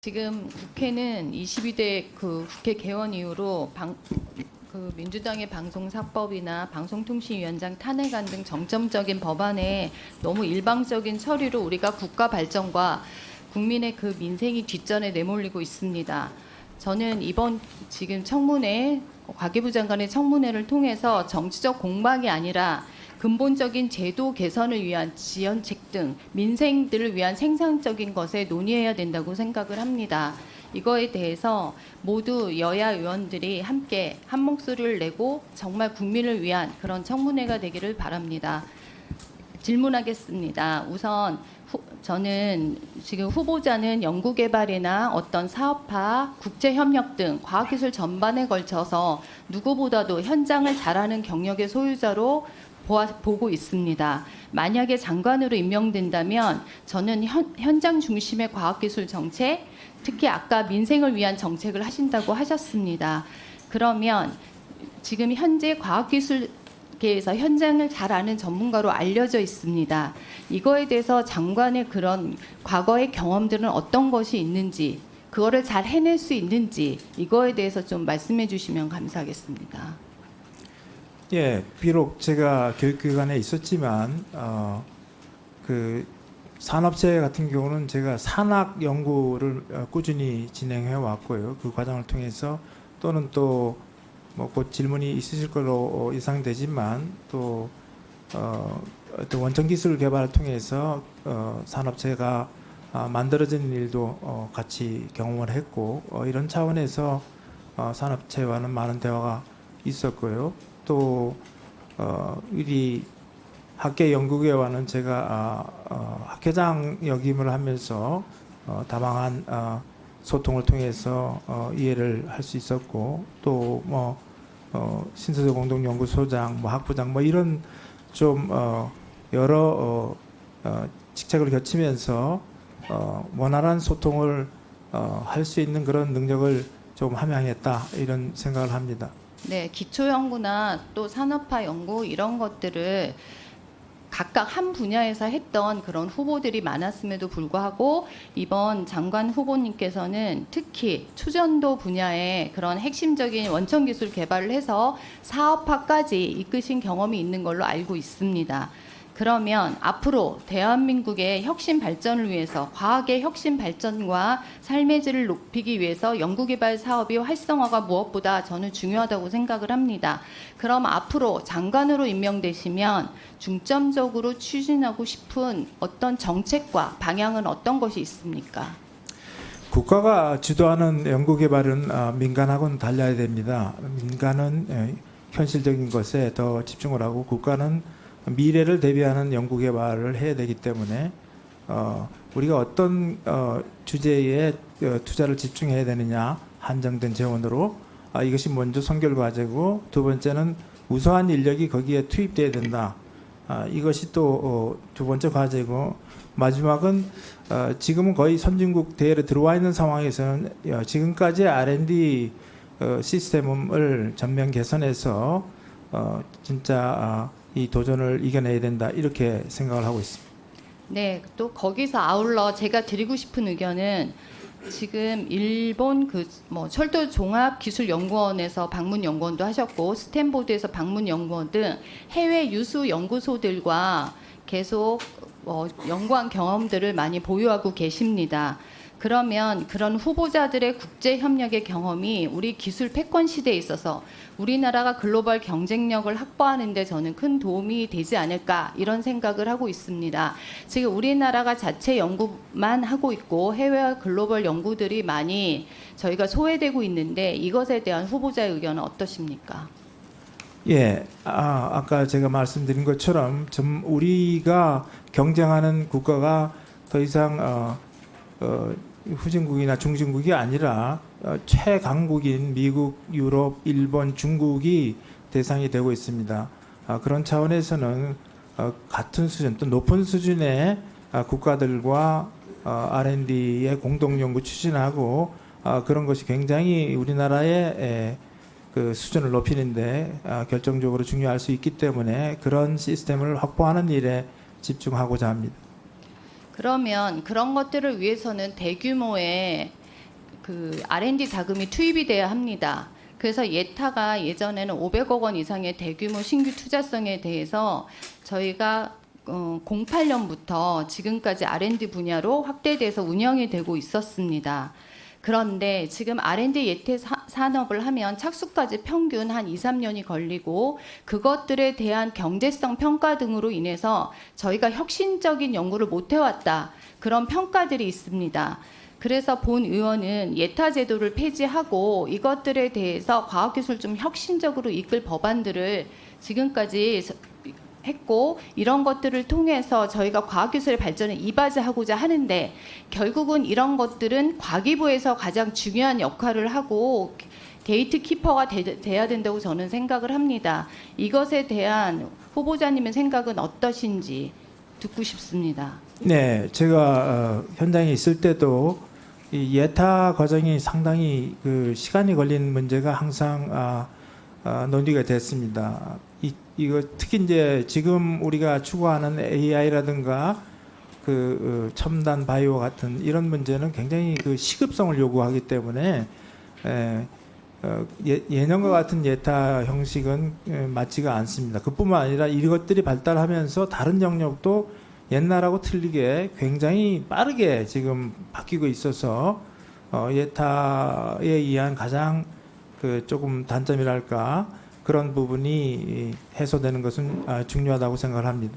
지금 국회는 22대 국회 개원 이후로 민주당의 방송사법이나 방송통신위원장 탄핵안 등 정점적인 법안에 너무 일방적인 처리로 우리가 국가 발전과 국민의 민생이 뒷전에 내몰리고 있습니다. 저는 이번 지금 청문회, 과기부 장관의 청문회를 통해서 정치적 공방이 아니라 근본적인 제도 개선을 위한 지원책 등 민생들을 위한 생산적인 것에 논의해야 된다고 생각을 합니다. 이거에 대해서 모두 여야 의원들이 함께 한 목소리를 내고 정말 국민을 위한 그런 청문회가 되기를 바랍니다. 질문하겠습니다. 우선 저는 지금 후보자는 연구개발이나 어떤 사업화, 국제협력 등 과학기술 전반에 걸쳐서 누구보다도 현장을 잘하는 경력의 소유자로 보고 있습니다. 만약에 장관으로 임명된다면 저는 현장 중심의 과학기술 정책, 특히 아까 민생을 위한 정책을 하신다고 하셨습니다. 그러면 지금 현재 과학기술계에서 현장을 잘 아는 전문가로 알려져 있습니다. 이거에 대해서 장관의 그런 과거의 경험들은 어떤 것이 있는지, 그거를 잘 해낼 수 있는지 이거에 대해서 좀 말씀해 주시면 감사하겠습니다. 예, 비록 제가 교육기관에 있었지만 그 산업체 같은 경우는 제가 산학 연구를 꾸준히 진행해 왔고요. 그 과정을 통해서 또는 또 뭐 곧 질문이 있으실 걸로 예상되지만 또 어떤 원천 기술 개발을 통해서 산업체가 만들어지는 일도 같이 경험을 했고 이런 차원에서 산업체와는 많은 대화가 있었고요. 또 우리 학계 연구계와는 제가 학회장 역임을 하면서 다방한 소통을 통해서 이해를 할 수 있었고 또 뭐 신소재 공동연구소장, 뭐 학부장, 뭐 이런 좀 여러 직책을 거치면서 원활한 소통을 할 수 있는 그런 능력을 좀 함양했다 이런 생각을 합니다. 네, 기초연구나 또 산업화 연구 이런 것들을 각각 한 분야에서 했던 그런 후보들이 많았음에도 불구하고 이번 장관 후보님께서는 특히 초전도 분야에 그런 핵심적인 원천 기술 개발을 해서 사업화까지 이끄신 경험이 있는 걸로 알고 있습니다. 그러면 앞으로 대한민국의 혁신 발전을 위해서 과학의 혁신 발전과 삶의 질을 높이기 위해서 연구개발 사업이 활성화가 무엇보다 저는 중요하다고 생각을 합니다. 그럼 앞으로 장관으로 임명되시면 중점적으로 추진하고 싶은 어떤 정책과 방향은 어떤 것이 있습니까? 국가가 주도하는 연구개발은 민간하고는 달라야 됩니다. 민간은 현실적인 것에 더 집중을 하고 국가는 미래를 대비하는 연구개발을 해야 되기 때문에 우리가 어떤 주제에 투자를 집중해야 되느냐, 한정된 재원으로 이것이 먼저 선결 과제고, 두 번째는 우수한 인력이 거기에 투입돼야 된다. 이것이 또 두 번째 과제고, 마지막은 지금은 거의 선진국 대열에 들어와 있는 상황에서는 지금까지 R&D 시스템을 전면 개선해서 진짜 이 도전을 이겨내야 된다 이렇게 생각을 하고 있습니다. 네, 또 거기서 아울러 제가 드리고 싶은 의견은 지금 일본 철도 종합기술연구원에서 방문 연구원도 하셨고 스탠포드에서 방문 연구원 등 해외 유수 연구소들과 계속 연구한 경험들을 많이 보유하고 계십니다. 그러면 그런 후보자들의 국제 협력의 경험이 우리 기술 패권 시대에 있어서 우리나라가 글로벌 경쟁력을 확보하는 데 저는 큰 도움이 되지 않을까 이런 생각을 하고 있습니다. 지금 우리나라가 자체 연구만 하고 있고 해외와 글로벌 연구들이 많이 저희가 소외되고 있는데 이것에 대한 후보자의 의견은 어떠십니까? 예, 아까 제가 말씀드린 것처럼 좀 우리가 경쟁하는 국가가 더 이상 후진국이나 중진국이 아니라 최강국인 미국, 유럽, 일본, 중국이 대상이 되고 있습니다. 그런 차원에서는 같은 수준 또 높은 수준의 국가들과 R&D의 공동 연구 추진하고 그런 것이 굉장히 우리나라의 그 수준을 높이는데 결정적으로 중요할 수 있기 때문에 그런 시스템을 확보하는 일에 집중하고자 합니다. 그러면 그런 것들을 위해서는 대규모의 그 R&D 자금이 투입이 돼야 합니다. 그래서 예타가 예전에는 500억 원 이상의 대규모 신규 투자성에 대해서 저희가 08년부터 지금까지 R&D 분야로 확대돼서 운영이 되고 있었습니다. 그런데 지금 R&D 예태 산업을 하면 착수까지 평균 한 2, 3년이 걸리고 그것들에 대한 경제성 평가 등으로 인해서 저희가 혁신적인 연구를 못 해왔다. 그런 평가들이 있습니다. 그래서 본 의원은 예타 제도를 폐지하고 이것들에 대해서 과학기술 좀 혁신적으로 이끌 법안들을 지금까지 했고 이런 것들을 통해서 저희가 과학기술의 발전을 이바지하고자 하는데 결국은 이런 것들은 과기부에서 가장 중요한 역할을 하고 게이트 키퍼가 돼야 된다고 저는 생각을 합니다. 이것에 대한 후보자님의 생각은 어떠신지 듣고 싶습니다. 네, 제가 현장에 있을 때도 이 예타 과정이 상당히 그 시간이 걸리는 문제가 항상 논의가 됐습니다. 이거 특히 이제 지금 우리가 추구하는 AI라든가 그 첨단 바이오 같은 이런 문제는 굉장히 그 시급성을 요구하기 때문에 예년과 같은 예타 형식은 맞지가 않습니다. 그뿐만 아니라 이것들이 발달하면서 다른 영역도 옛날하고 틀리게 굉장히 빠르게 지금 바뀌고 있어서 예타에 의한 가장 그 조금 단점이랄까 그런 부분이 해소되는 것은 중요하다고 생각을 합니다.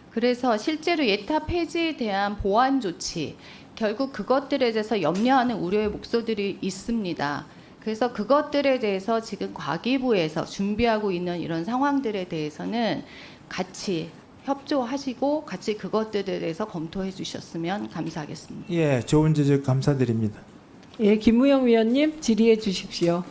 그래서 실제로 예타 폐지에 대한 보완 조치, 결국 그것들에 대해서 염려하는 우려의 목소리들이 있습니다. 그래서 그것들에 대해서 지금 과기부에서 준비하고 있는 이런 상황들에 대해서는 같이 협조하시고 같이 그것들에 대해서 검토해 주셨으면 감사하겠습니다. 예, 좋은 지적 감사드립니다. 예, 김무영 위원님 질의해 주십시오.